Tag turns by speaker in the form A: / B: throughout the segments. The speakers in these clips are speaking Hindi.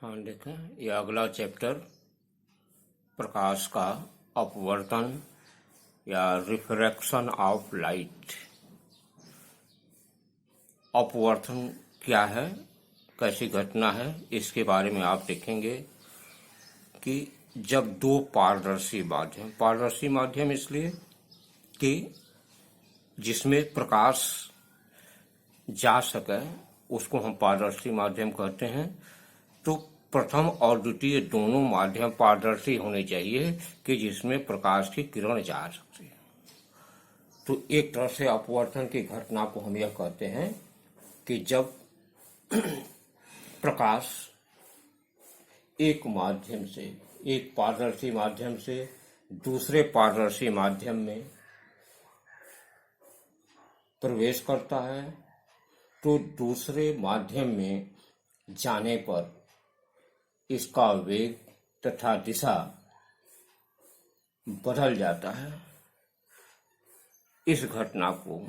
A: हाँ देखें, ये अगला चैप्टर प्रकाश का अपवर्तन या रिफ्रैक्शन ऑफ लाइट। अपवर्तन क्या है, कैसी घटना है, इसके बारे में आप देखेंगे कि जब दो पारदर्शी माध्यम इसलिए कि जिसमें प्रकाश जा सके उसको हम पारदर्शी माध्यम कहते हैं। तो प्रथम और द्वितीय दोनों माध्यम पारदर्शी होने चाहिए कि जिसमें प्रकाश की किरण जा सकती है। तो एक तरह से अपवर्तन की घटना को हम यह कहते हैं कि जब प्रकाश एक माध्यम से, एक पारदर्शी माध्यम से दूसरे पारदर्शी माध्यम में प्रवेश करता है तो दूसरे माध्यम में जाने पर इसका वेग तथा दिशा बदल जाता है। इस घटना को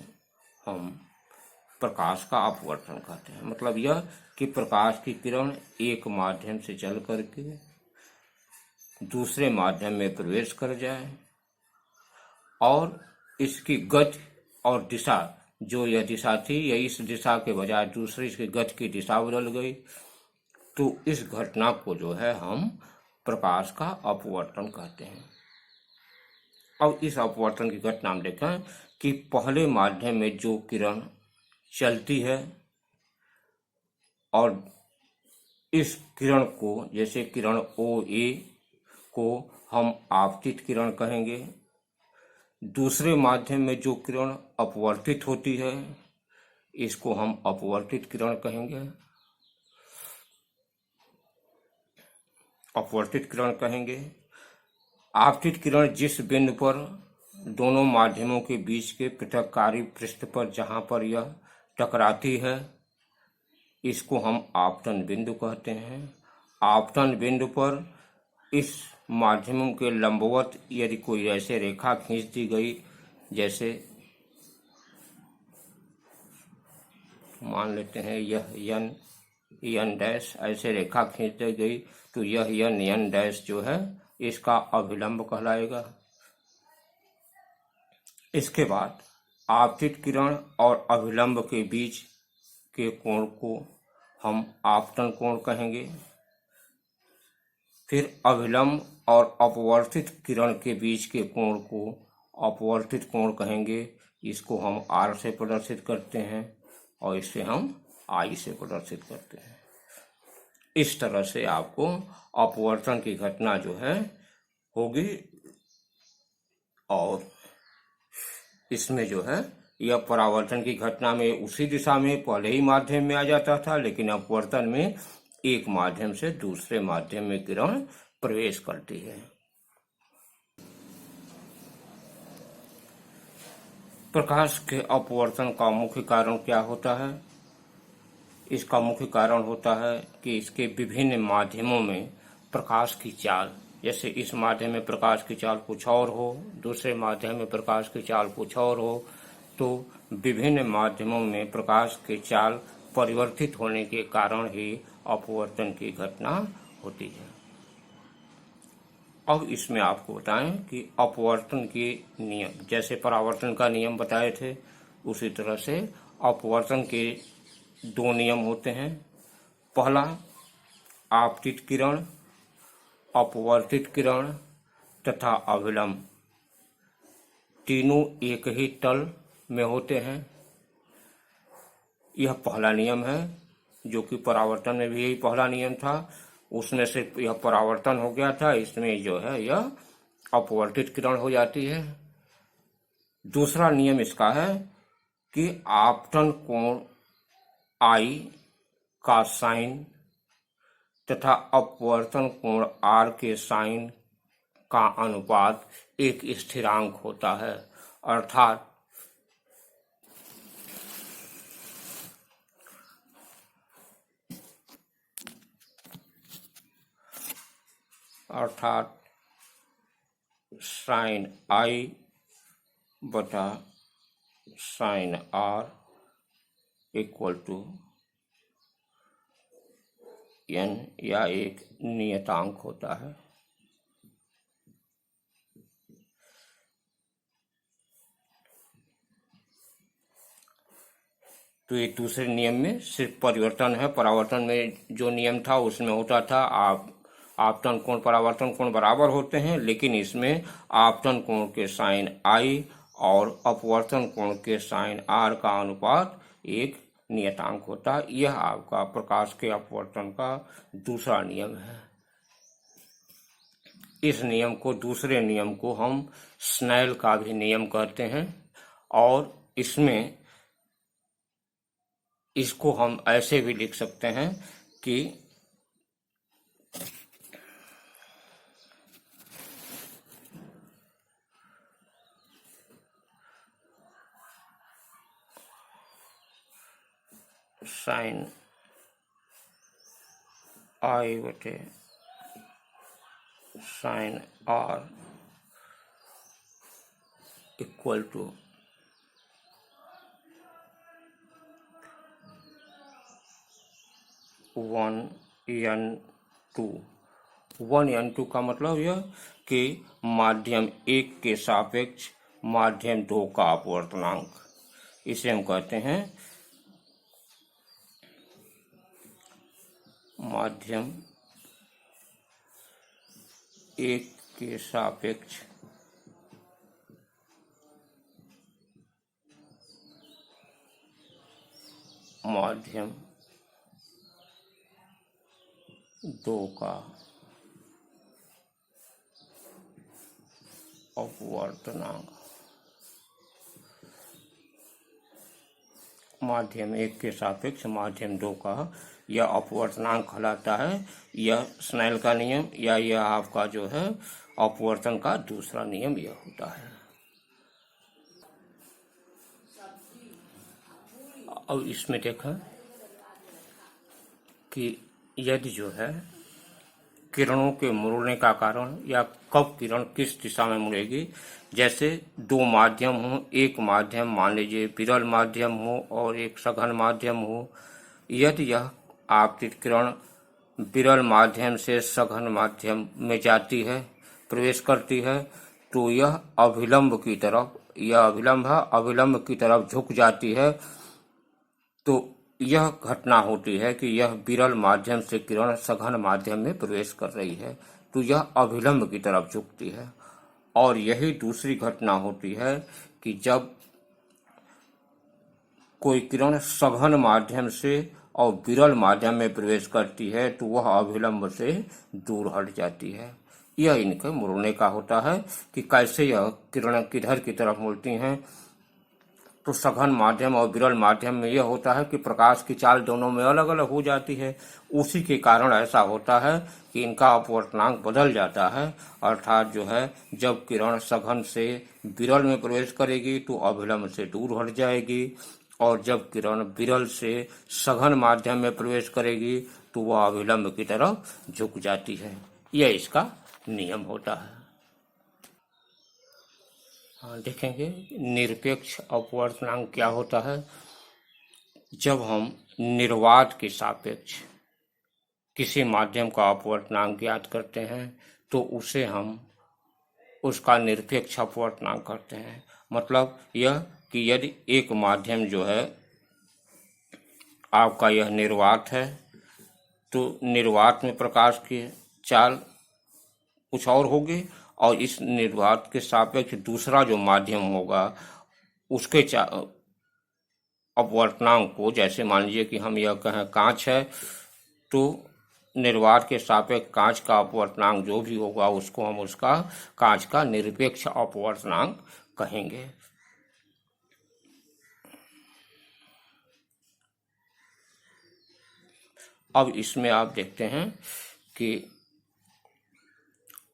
A: हम प्रकाश का अपवर्तन कहते हैं। मतलब यह कि प्रकाश की किरण एक माध्यम से चल करके दूसरे माध्यम में प्रवेश कर जाए और इसकी गति और दिशा, जो यह दिशा थी या इस दिशा के बजाय दूसरी इसकी गति की दिशा बदल गई, तो इस घटना को जो है हम प्रकाश का अपवर्तन कहते हैं। अब इस अपवर्तन की घटना में देखें कि पहले माध्यम में जो किरण चलती है और इस किरण को, जैसे किरण OA को हम आपतित किरण कहेंगे। दूसरे माध्यम में जो किरण अपवर्तित होती है इसको हम अपवर्तित किरण कहेंगे, अपवर्तित किरण कहेंगे। आपतित किरण जिस बिंदु पर दोनों माध्यमों के बीच के पृथककारी पृष्ठ पर जहां पर यह टकराती है इसको हम आपतन बिंदु कहते हैं। आपतन बिंदु पर इस माध्यमों के लंबवत यदि कोई ऐसे रेखा खींच दी गई, जैसे मान लेते हैं यह n डैश ऐसे रेखा खींच दी गई, तो यह n डैश जो है इसका अभिलंब कहलाएगा। इसके बाद आपतित किरण और अभिलंब के बीच के कोण को हम आपतन कोण कहेंगे। फिर अभिलंब और अपवर्तित किरण के बीच के कोण को अपवर्तित कोण कहेंगे। इसको हम R से प्रदर्शित करते हैं और इसे हम I से प्रदर्शित करते हैं। इस तरह से आपको अपवर्तन की घटना जो है होगी और इसमें जो है यह परावर्तन की घटना में उसी दिशा में पहले ही माध्यम में आ जाता था, लेकिन अपवर्तन में एक माध्यम से दूसरे माध्यम में किरण प्रवेश करती है। प्रकाश के अपवर्तन का मुख्य कारण क्या होता है? इसका मुख्य कारण होता है कि इसके विभिन्न माध्यमों में प्रकाश की चाल, जैसे इस माध्यम में प्रकाश की चाल कुछ और हो, दूसरे माध्यम में प्रकाश की चाल कुछ और हो, तो विभिन्न माध्यमों में प्रकाश की चाल परिवर्तित होने के कारण ही अपवर्तन की घटना होती है। अब इसमें आपको बताएं कि अपवर्तन के नियम, जैसे परावर्तन का नियम बताए थे उसी तरह से अपवर्तन के दो नियम होते हैं। पहला, आपतित किरण, अपवर्तित किरण तथा अभिलंब तीनों एक ही तल में होते हैं। यह पहला नियम है, जो कि परावर्तन में भी यही पहला नियम था। उसमें से यह परावर्तन हो गया था, इसमें जो है यह अपवर्तित किरण हो जाती है। दूसरा नियम इसका है कि आपतन कोण I का साइन तथा अपवर्तन कोण R के साइन का अनुपात एक स्थिरांक होता है। अर्थात साइन I बटा sine R equal to N या एक नियतांक होता है। तो ये दूसरे नियम में सिर्फ परिवर्तन है। परावर्तन में जो नियम था उसमें होता था आपतन कोण परावर्तन कोण बराबर होते हैं, लेकिन इसमें आपतन कोण के साइन आई और अपवर्तन कोण के साइन आर का अनुपात एक नियतांक होता है। यह आपका प्रकाश के अपवर्तन का दूसरा नियम है। इस नियम को, दूसरे नियम को हम स्नेल का भी नियम कहते हैं, और इसमें इसको हम ऐसे भी लिख सकते हैं कि साइन आई बटे sign are equal to 1n2। 1n2 का मतलब यह कि माध्यम 1 के सापेक्ष माध्यम 2 का अपवर्तनांक, इसे हम कहते हैं माध्यम 1 के सापेक्ष माध्यम 2 का अपवर्तनांक। माध्यम 1 के सापेक्ष माध्यम 2 का यह अपवर्तनांक कहलाता है। यह स्नेल का नियम या यह आपका जो है अपवर्तन का दूसरा नियम यह होता है। अब इसमें देखा कि यदि जो है किरणों के मुड़ने का कारण या कब किरण किस दिशा में मुड़ेगी, जैसे दो माध्यम हो, एक माध्यम मान लीजिए विरल माध्यम हो और एक सघन माध्यम हो, यदि यह आपतित किरण विरल माध्यम से सघन माध्यम में जाती है, प्रवेश करती है, तो यह अभिलंब की तरफ, यह अभिलंब है, अभिलंब की तरफ झुक जाती है। तो यह घटना होती है कि यह विरल माध्यम से किरण सघन माध्यम में प्रवेश कर रही है, तो यह अभिलंब की तरफ झुकती है। और यही दूसरी घटना होती है कि जब कोई किरण सघन माध्यम से और विरल माध्यम में प्रवेश करती है तो वह अभिलंब से दूर हट जाती है। यह इनके मुड़ने का होता है कि कैसे यह किरण किधर की तरफ मुड़ती हैं। तो सघन माध्यम और विरल माध्यम में यह होता है कि प्रकाश की चाल दोनों में अलग अलग हो जाती है। उसी के कारण ऐसा होता है कि इनका अपवर्तनांक बदल जाता है, अर्थात जो है जब किरण सघन से विरल में प्रवेश करेगी तो अभिलंब से दूर हट जाएगी, और जब किरण विरल से सघन माध्यम में प्रवेश करेगी तो वह अभिलंब की तरफ झुक जाती है। यह इसका नियम होता है। देखेंगे निरपेक्ष अपवर्तनांक क्या होता है। जब हम निर्वात के सापेक्ष किसी माध्यम का अपवर्तनांक ज्ञात करते हैं तो उसे हम उसका निरपेक्ष अपवर्तनांक करते हैं। मतलब यह कि यदि एक माध्यम जो है आपका यह निर्वात है, तो निर्वात में प्रकाश की चाल कुछ और होगी, और इस निर्वात के सापेक्ष दूसरा जो माध्यम होगा उसके अपवर्तनांक को, जैसे मान लीजिए कि हम यह कहें कांच है, तो निर्वात के सापेक्ष कांच का अपवर्तनांक जो भी होगा उसको हम उसका कांच का निरपेक्ष अपवर्तनांक कहेंगे। अब इसमें आप देखते हैं कि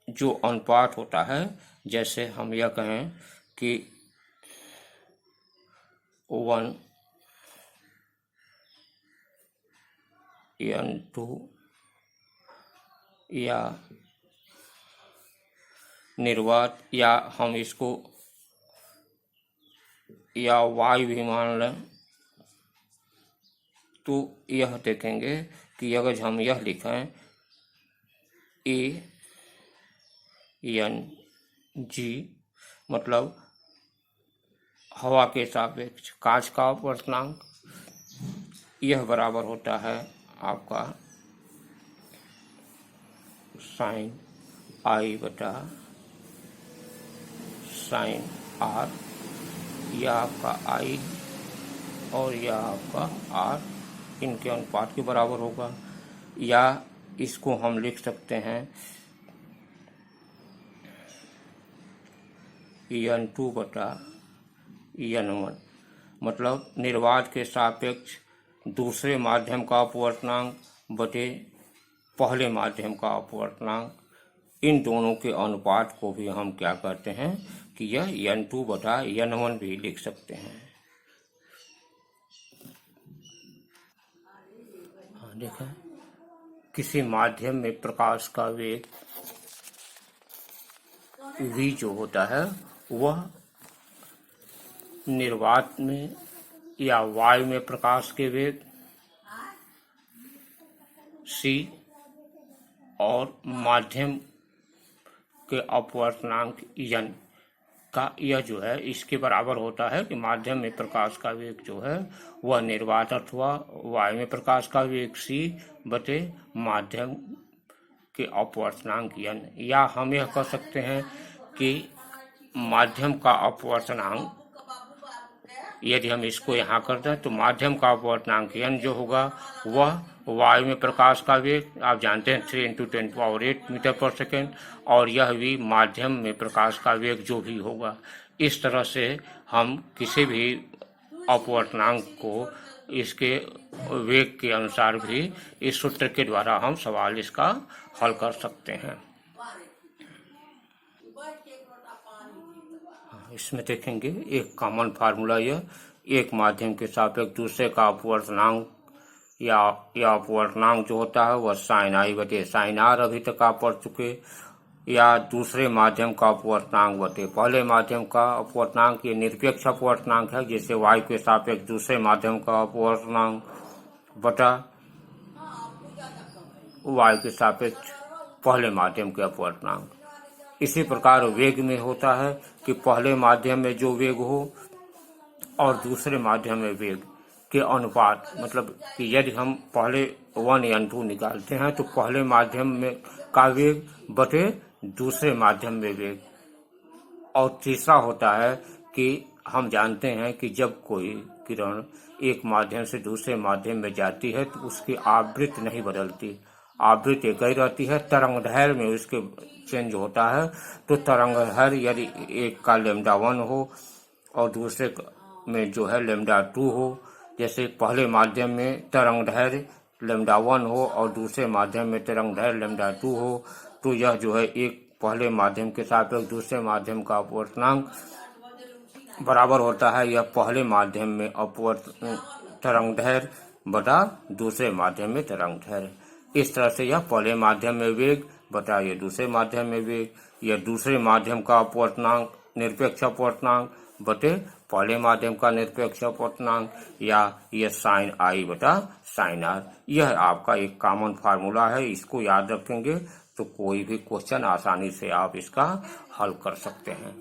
A: जो अनुपात होता है, जैसे हम यह कहें कि 1n2 या निर्वात, या हम इसको या वायु भी मान लें, तो यह देखेंगे कि अगर हम यह लिखें ANG मतलब हवा के सापेक्ष कांच का अपवर्तनांक, यह बराबर होता है आपका साइन I बटा साइन R, यह आपका I और यह आपका R इनके अनुपात के बराबर होगा। या इसको हम लिख सकते हैं N2 बटा N1 मतलब निर्वात के सापेक्ष दूसरे माध्यम का अपवर्तनांक बटे पहले माध्यम का अपवर्तनांक, इन दोनों के अनुपात को भी हम क्या करते हैं कि यह N2 बटा N1 भी लिख सकते हैं। देखें किसी माध्यम में प्रकाश का वेग v जो होता है वह निर्वात में या वायु में प्रकाश के वेग c और माध्यम के अपवर्तनांक n का यह जो है इसके बराबर होता है कि माध्यम में प्रकाश का वेग जो है वह निर्वात अथवा वायु में प्रकाश का वेग c बटे माध्यम के अपवर्तनांक n। या हम यह कह सकते हैं कि माध्यम का अपवर्तनांक, यदि हम इसको यहाँ करते हैं तो माध्यम का अपवर्तनांक n जो होगा वह वायु में प्रकाश का वेग आप जानते हैं 3 × 10⁸ मीटर पर सेकेंड, और यह भी माध्यम में प्रकाश का वेग जो भी होगा। इस तरह से हम किसी भी अपवर्तनांक को इसके वेग के अनुसार भी इस सूत्र के द्वारा हम सवाल इसका हल कर सकते हैं। इसमें देखेंगे एक कॉमन फार्मूला, यह एक माध्यम के सापेक्ष दूसरे का अपवर्तनांक या अपवर्तनांक जो होता है वह साइन I बटे साइन R अभी तक आप पढ़ चुके, या दूसरे माध्यम का अपवर्तनांक बटे पहले माध्यम का अपवर्तनांक, ये निरपेक्ष अपवर्तनांक है जैसे वायु के सापेक्ष दूसरे माध्यम का अपवर्तनांक बटा वायु के सापेक्ष पहले माध्यम के अपवर्तनांक। इसी प्रकार वेग में होता है कि पहले माध्यम में जो वेग हो और दूसरे माध्यम में वेग के अनुपात, मतलब कि यदि हम पहले 1N2 निकालते हैं तो पहले माध्यम में का वेग बटे दूसरे माध्यम में वेग। और तीसरा होता है कि हम जानते हैं कि जब कोई किरण एक माध्यम से दूसरे माध्यम में जाती है तो उसकी आवृत्ति नहीं बदलती, आवृत्ति एक ही रहती है, तरंगदैर्घ्य में उसके चेंज होता है। तो तरंगदैर्घ्य यदि एक का λ1 हो और दूसरे में जो है λ2 हो, जैसे पहले माध्यम में तरंगदैर्घ्य λ1 हो और दूसरे माध्यम में तरंगदैर्घ्य λ2 हो, तो यह जो है एक पहले माध्यम के सापेक्ष दूसरे माध्यम का अपवर्तनांक बराबर होता है यह पहले माध्यम में तरंगदैर्घ्य बटा दूसरे माध्यम में तरंगदैर्घ्य। इस तरह से यह पहले माध्यम में वेग बटा यह दूसरे माध्यम में वेग, यह दूसरे माध्यम का अपवर्तनांक निरपेक्ष अपवर्तनांक बटे पहले माध्यम का निरपेक्ष अपवर्तनांक, या यह साइन I बटा साइन R। यह आपका एक कॉमन फार्मूला है, इसको याद रखेंगे तो कोई भी क्वेश्चन आसानी से आप इसका हल कर सकते हैं।